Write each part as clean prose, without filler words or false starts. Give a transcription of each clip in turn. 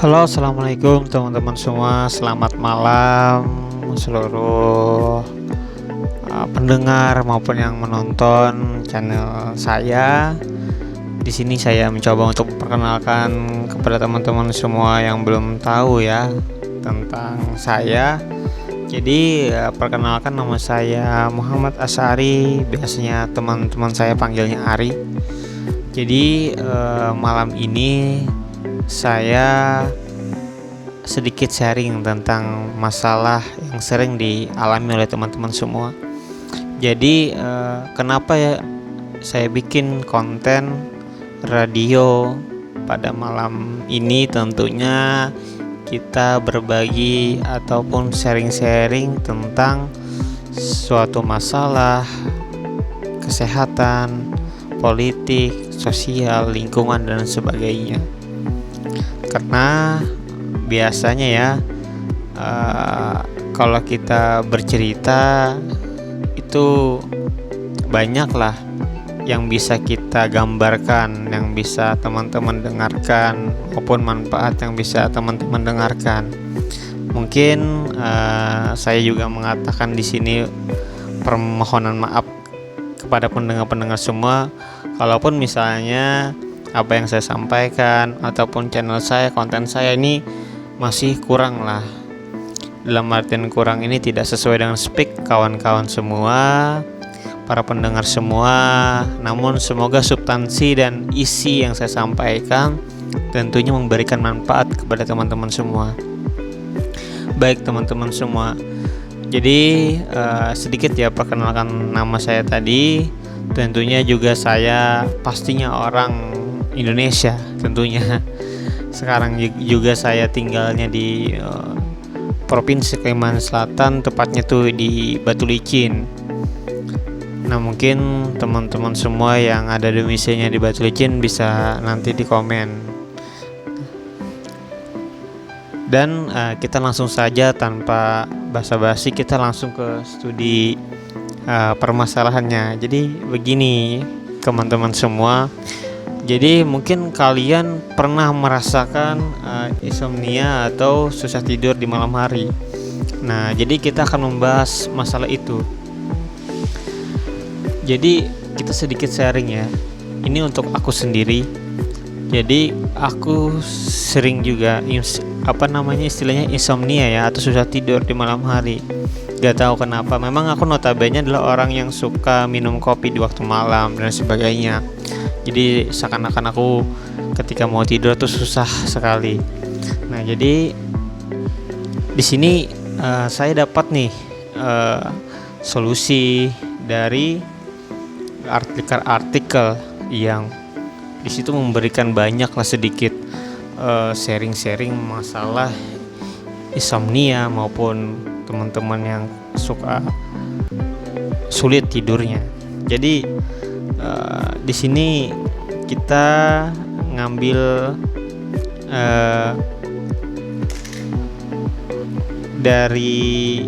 Halo, assalamualaikum teman-teman semua. Selamat malam seluruh pendengar maupun yang menonton channel saya. Di sini saya mencoba untuk memperkenalkan kepada teman-teman semua yang belum tahu ya tentang saya. Jadi perkenalkan, nama saya Muhammad Asari. Biasanya teman-teman saya panggilnya Ari. Jadi malam ini saya sedikit sharing tentang masalah yang sering dialami oleh teman-teman semua. Jadi kenapa ya saya bikin konten radio pada malam ini? Tentunya kita berbagi ataupun sharing-sharing tentang suatu masalah kesehatan, politik, sosial, lingkungan dan sebagainya. Karena biasanya ya kalau kita bercerita itu banyaklah yang bisa kita gambarkan, yang bisa teman-teman dengarkan, maupun manfaat yang bisa teman-teman dengarkan. Mungkin saya juga mengatakan di sini permohonan maaf kepada pendengar-pendengar semua, kalaupun misalnya apa yang saya sampaikan ataupun channel saya, konten saya ini masih kurang lah. Dalam artian kurang ini tidak sesuai dengan spek kawan-kawan semua, para pendengar semua. Namun semoga substansi dan isi yang saya sampaikan tentunya memberikan manfaat kepada teman-teman semua. Baik teman-teman semua, jadi sedikit ya perkenalkan nama saya tadi. Tentunya juga saya pastinya orang Indonesia tentunya. Sekarang juga saya tinggalnya di Provinsi Kalimantan Selatan, tepatnya tuh di Batu Licin. Nah, mungkin teman-teman semua yang ada domisilinya di Batu Licin bisa nanti di komen. Dan kita langsung saja tanpa basa-basi, kita langsung ke studi permasalahannya. Jadi begini teman-teman semua. Jadi mungkin kalian pernah merasakan insomnia atau susah tidur di malam hari. Nah, jadi kita akan membahas masalah itu. Jadi kita sedikit sharing ya. Ini untuk aku sendiri. Jadi aku sering juga istilahnya insomnia ya, atau susah tidur di malam hari. Gak tahu kenapa. Memang aku notabene adalah orang yang suka minum kopi di waktu malam dan sebagainya. Jadi seakan-akan aku ketika mau tidur tuh susah sekali. Nah, jadi di sini saya dapat nih solusi dari artikel-artikel yang di situ memberikan banyaklah sedikit sharing-sharing masalah insomnia maupun teman-teman yang suka sulit tidurnya. Jadi di sini kita ngambil dari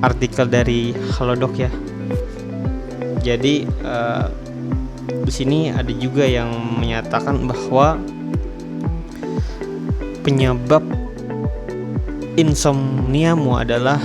artikel dari Halodoc ya. Jadi di sini ada juga yang menyatakan bahwa penyebab insomniamu adalah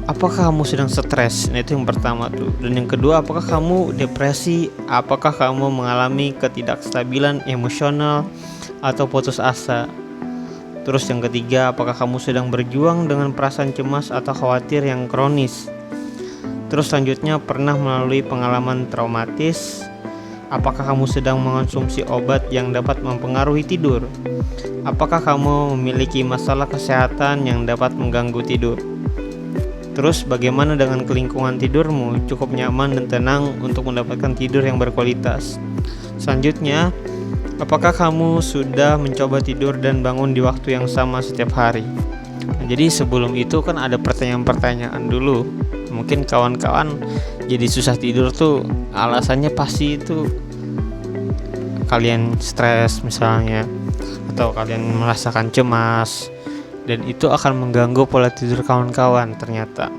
apakah kamu sedang stres? Nah, itu yang pertama tuh. Dan yang kedua, apakah kamu depresi? Apakah kamu mengalami ketidakstabilan emosional atau putus asa? Terus yang ketiga, apakah kamu sedang berjuang dengan perasaan cemas atau khawatir yang kronis? Terus selanjutnya, pernah melalui pengalaman traumatis? Apakah kamu sedang mengonsumsi obat yang dapat mempengaruhi tidur? Apakah kamu memiliki masalah kesehatan yang dapat mengganggu tidur? Terus bagaimana dengan kelingkungan tidurmu? Cukup nyaman dan tenang untuk mendapatkan tidur yang berkualitas? Selanjutnya, apakah kamu sudah mencoba tidur dan bangun di waktu yang sama setiap hari? Nah, jadi sebelum itu kan ada pertanyaan-pertanyaan dulu. Mungkin kawan-kawan jadi susah tidur tuh alasannya pasti itu kalian stres misalnya, atau kalian merasakan cemas, dan itu akan mengganggu pola tidur kawan-kawan ternyata.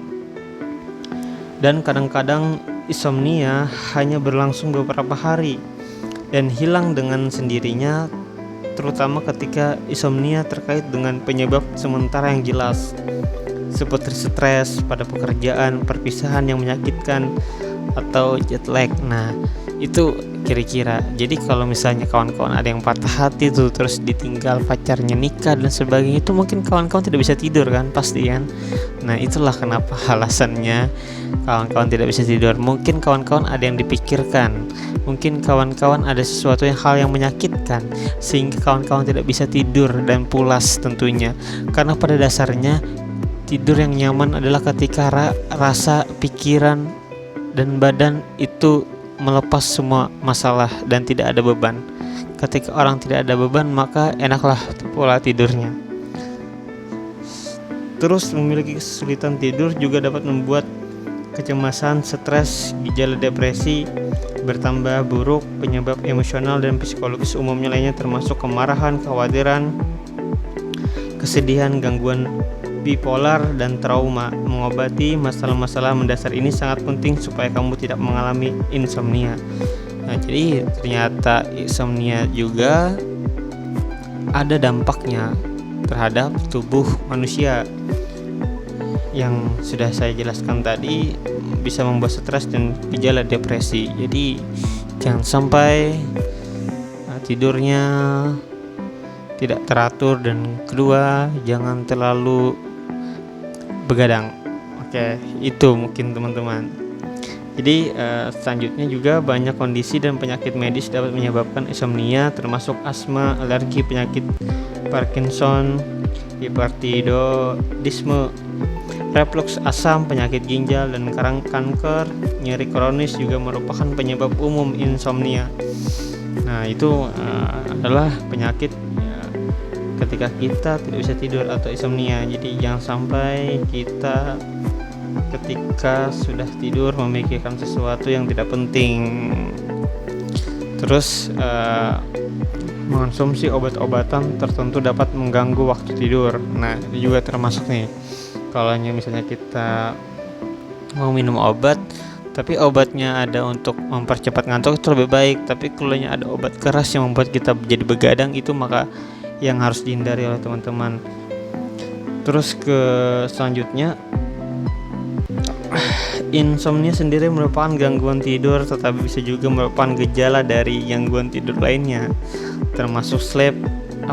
Dan kadang-kadang insomnia hanya berlangsung beberapa hari dan hilang dengan sendirinya terutama ketika insomnia terkait dengan penyebab sementara yang jelas seperti stres pada pekerjaan, perpisahan yang menyakitkan, atau jet lag. Nah, itu kira-kira. Jadi kalau misalnya kawan-kawan ada yang patah hati tuh, terus ditinggal pacarnya nikah dan sebagainya, itu mungkin kawan-kawan tidak bisa tidur kan, pasti kan. Nah, itulah kenapa alasannya kawan-kawan tidak bisa tidur. Mungkin kawan-kawan ada yang dipikirkan, mungkin kawan-kawan ada sesuatu hal yang menyakitkan sehingga kawan-kawan tidak bisa tidur dan pulas tentunya. Karena pada dasarnya tidur yang nyaman adalah ketika rasa, pikiran, dan badan itu melepas semua masalah dan tidak ada beban. Ketika orang tidak ada beban, maka enaklah pola tidurnya. Terus memiliki kesulitan tidur juga dapat membuat kecemasan, stres, gejala depresi bertambah buruk. Penyebab emosional dan psikologis umumnya lainnya termasuk kemarahan, kekhawatiran, kesedihan, gangguan bipolar, dan trauma. Mengobati masalah-masalah mendasar ini sangat penting supaya kamu tidak mengalami insomnia. Nah, jadi ternyata insomnia juga ada dampaknya terhadap tubuh manusia. Yang sudah saya jelaskan tadi, bisa membuat stres dan gejala depresi. Jadi jangan sampai tidurnya tidak teratur, dan kedua, jangan terlalu begadang. Oke, itu mungkin teman-teman. Jadi selanjutnya juga banyak kondisi dan penyakit medis dapat menyebabkan insomnia, termasuk asma, alergi, penyakit Parkinson, hipertiroidisme, reflux asam, penyakit ginjal, dan kanker. Nyeri kronis juga merupakan penyebab umum insomnia. Nah, itu adalah penyakit ketika kita tidak bisa tidur atau insomnia. Jadi jangan sampai kita ketika sudah tidur memikirkan sesuatu yang tidak penting. Terus mengonsumsi obat-obatan tertentu dapat mengganggu waktu tidur. Nah, ini juga termasuk nih. Kalau misalnya kita mau minum obat, tapi obatnya ada untuk mempercepat ngantuk, itu lebih baik. Tapi kalau ada obat keras yang membuat kita jadi begadang, itu maka yang harus dihindari oleh teman-teman. Terus ke selanjutnya, insomnia sendiri merupakan gangguan tidur, tetapi bisa juga merupakan gejala dari gangguan tidur lainnya, termasuk sleep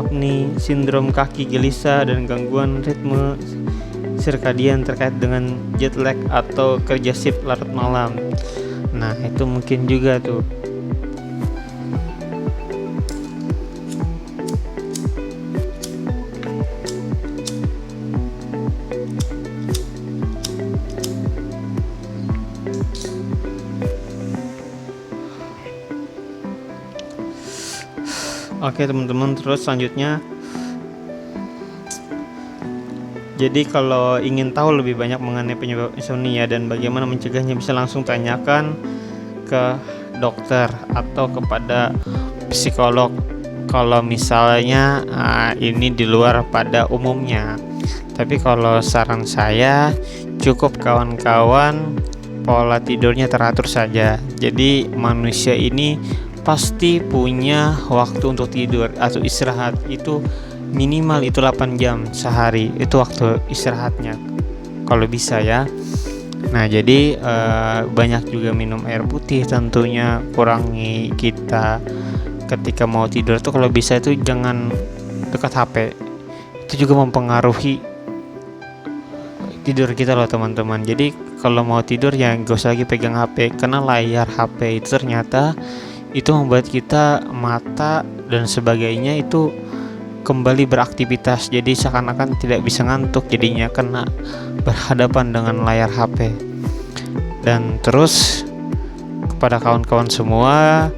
apnea, sindrom kaki gelisah, dan gangguan ritme sirkadian terkait dengan jet lag atau kerja shift larut malam. Nah, itu mungkin juga tuh. Oke teman-teman, terus selanjutnya, jadi kalau ingin tahu lebih banyak mengenai penyebab insomnia dan bagaimana mencegahnya, bisa langsung tanyakan ke dokter atau kepada psikolog kalau misalnya ini di luar pada umumnya. Tapi kalau saran saya, cukup kawan-kawan pola tidurnya teratur saja. Jadi manusia ini pasti punya waktu untuk tidur atau istirahat, itu minimal itu 8 jam sehari, itu waktu istirahatnya kalau bisa ya. Nah, jadi banyak juga minum air putih tentunya, kurangi kita ketika mau tidur tuh kalau bisa itu jangan dekat HP, itu juga mempengaruhi tidur kita loh teman-teman. Jadi kalau mau tidur ya gak usah lagi pegang HP, karena layar HP itu ternyata itu membuat kita mata dan sebagainya itu kembali beraktivitas, jadi seakan-akan tidak bisa ngantuk jadinya karena berhadapan dengan layar HP. Dan terus kepada kawan-kawan semua,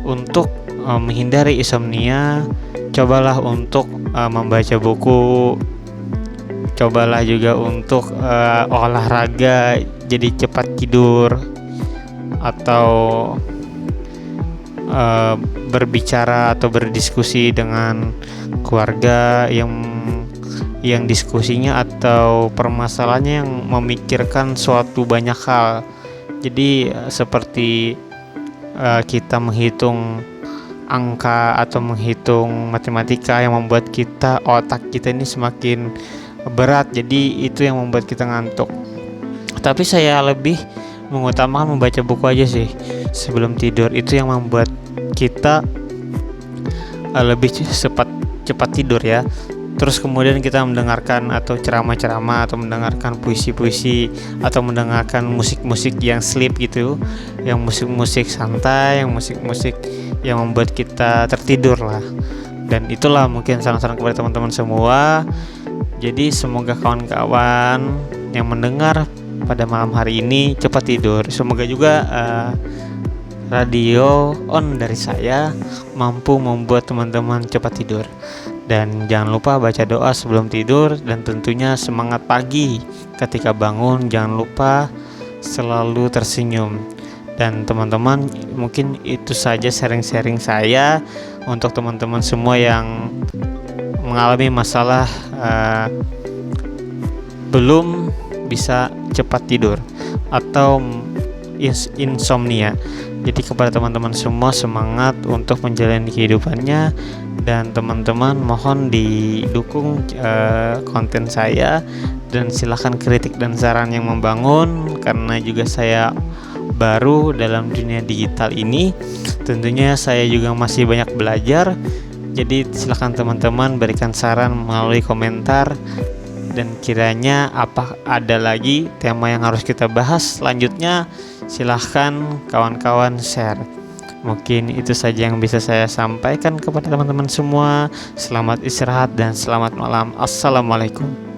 untuk menghindari insomnia, cobalah untuk membaca buku, cobalah juga untuk olahraga jadi cepat tidur, atau berbicara atau berdiskusi dengan keluarga yang diskusinya atau permasalahannya yang memikirkan suatu banyak hal. Jadi seperti kita menghitung angka atau menghitung matematika yang membuat otak kita ini semakin berat, jadi itu yang membuat kita ngantuk. Tapi saya lebih mengutamakan membaca buku aja sih sebelum tidur. Itu yang membuat kita lebih cepat tidur ya. Terus kemudian kita mendengarkan atau ceramah-ceramah atau mendengarkan puisi-puisi atau mendengarkan musik-musik yang sleep gitu, yang musik-musik santai, yang musik-musik yang membuat kita tertidur lah. Dan itulah mungkin saran-saran kepada teman-teman semua. Jadi semoga kawan-kawan yang mendengar pada malam hari ini cepat tidur. Semoga juga radio on dari saya mampu membuat teman-teman cepat tidur. Dan jangan lupa baca doa sebelum tidur, dan tentunya semangat pagi ketika bangun. Jangan lupa selalu tersenyum. Dan teman-teman, mungkin itu saja sharing-sharing saya untuk teman-teman semua yang mengalami masalah belum bisa cepat tidur atau insomnia. Jadi kepada teman-teman semua, semangat untuk menjalani kehidupannya. Dan teman-teman mohon didukung konten saya, dan silahkan kritik dan saran yang membangun, karena juga saya baru dalam dunia digital ini. Tentunya saya juga masih banyak belajar. Jadi silahkan teman-teman berikan saran melalui komentar, dan kiranya ada lagi tema yang harus kita bahas selanjutnya, silahkan kawan-kawan share. Mungkin itu saja yang bisa saya sampaikan kepada teman-teman semua. Selamat istirahat dan selamat malam. Assalamualaikum.